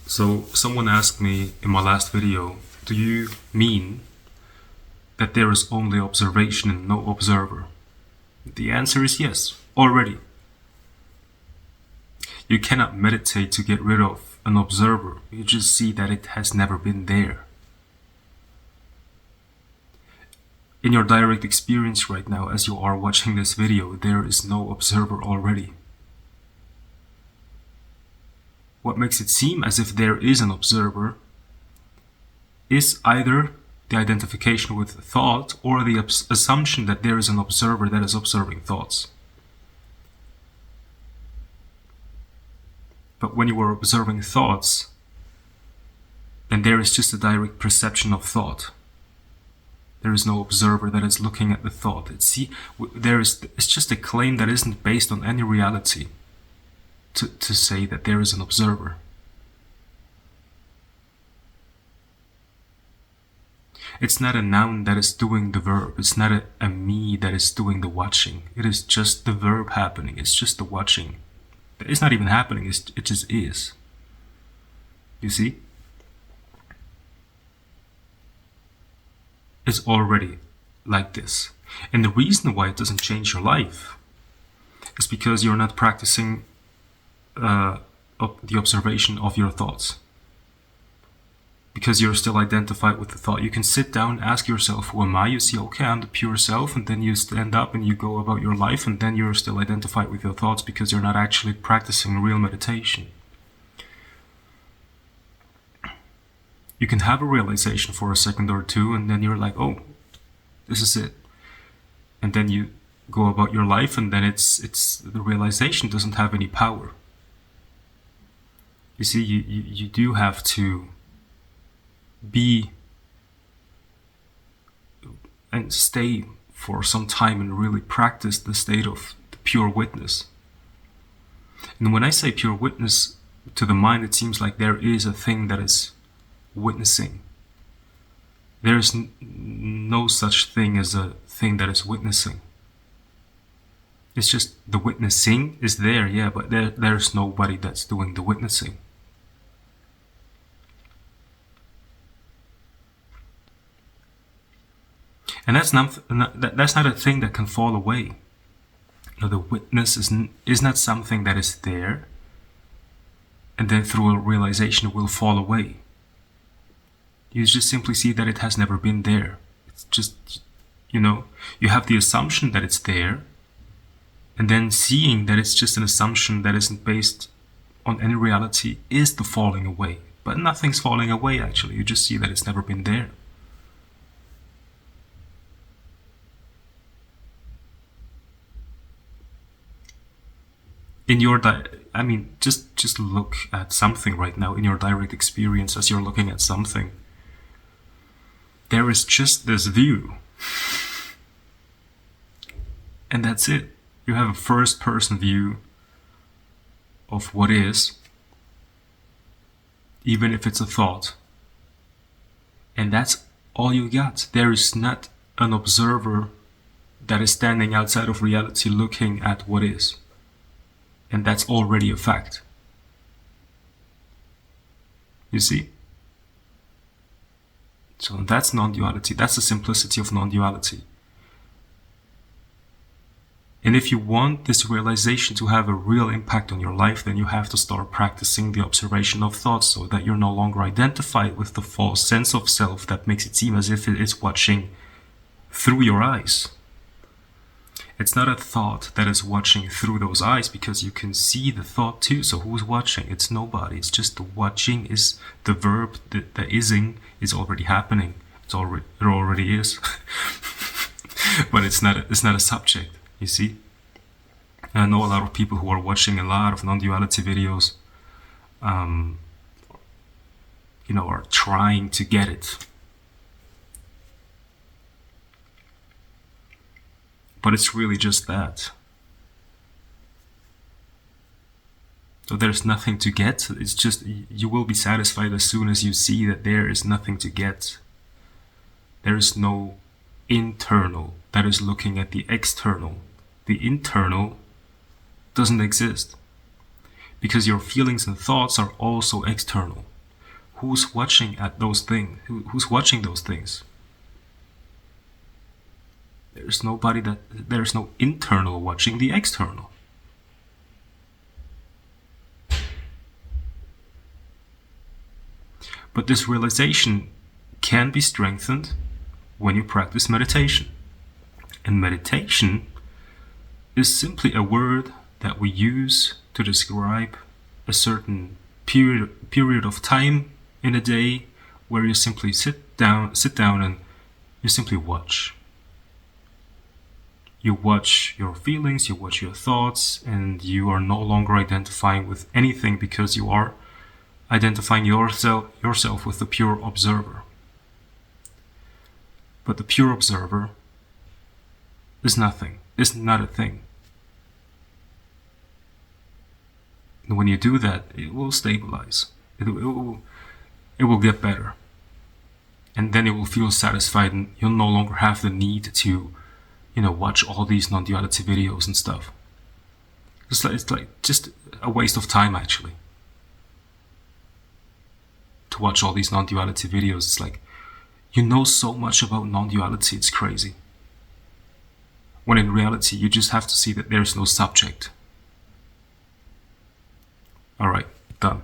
So someone asked me in my last video, do you mean that there is only observation and no observer? The answer is yes, already. You cannot meditate to get rid of an observer. You just see that it has never been there. In your direct experience right now, as you are watching this video, there is no observer already. What makes it seem as if there is an observer is either the identification with thought or the assumption that there is an observer that is observing thoughts. But when you are observing thoughts, then there is just a direct perception of thought. There is no observer that is looking at the thought. It's just a claim that isn't based on any reality to say that there is an observer. It's not a noun that is doing the verb. It's not a me that is doing the watching. It is just the verb happening. It's just the watching. It's not even happening. It just is. You see? It's already like this. And the reason why it doesn't change your life is because you're not practicing the observation of your thoughts. Because you're still identified with the thought. You can sit down, ask yourself, who am I? You see, okay, I'm the pure self, and then you stand up and you go about your life, and then you're still identified with your thoughts because you're not actually practicing real meditation. You can have a realization for a second or two, and then you're like, oh, this is it. And then you go about your life, and then it's the realization doesn't have any power. You see, you do have to be and stay for some time and really practice the state of the pure witness. And when I say pure witness, to the mind it seems like there is a thing that is witnessing. There is no such thing as a thing that is witnessing. It's just the witnessing is there, yeah, but there's nobody that's doing the witnessing. And that's not a thing that can fall away. You know, the witness is not something that is there and then through a realization will fall away. You just simply see that it has never been there. It's just, you know, you have the assumption that it's there, and then seeing that it's just an assumption that isn't based on any reality is the falling away. But nothing's falling away actually, you just see that it's never been there. In your just look at something right now in your direct experience as you're looking at something. There is just this view. And that's it. You have a first-person view of what is, even if it's a thought. And that's all you got. There is not an observer that is standing outside of reality looking at what is. And that's already a fact. You see? So that's non-duality. That's the simplicity of non-duality. And if you want this realization to have a real impact on your life, then you have to start practicing the observation of thoughts so that you're no longer identified with the false sense of self that makes it seem as if it is watching through your eyes. It's not a thought that is watching through those eyes because you can see the thought too. So who's watching? It's nobody. It's just the watching is the verb. The ising is already happening. It already is. But it's not a subject. You see? And I know a lot of people who are watching a lot of non-duality videos, you know, are trying to get it. But it's really just that. So there's nothing to get. It's just you will be satisfied as soon as you see that there is nothing to get. There is no internal that is looking at the external. The internal doesn't exist. Because your feelings and thoughts are also external. who's watching at those things? Who's watching those things? There's no internal watching the external. But this realization can be strengthened when you practice meditation. And meditation is simply a word that we use to describe a certain period of time in a day where you simply sit down and you simply watch. You watch your feelings, you watch your thoughts, and you are no longer identifying with anything because you are identifying yourself with the pure observer. But the pure observer is nothing, is not a thing. And when you do that, it will stabilize. It will get better. And then you will feel satisfied and you'll no longer have the need to, watch all these non-duality videos and stuff. It's like just a waste of time, actually. To watch all these non-duality videos, it's like, you know so much about non-duality, it's crazy. When in reality, you just have to see that there's no subject. Alright, done.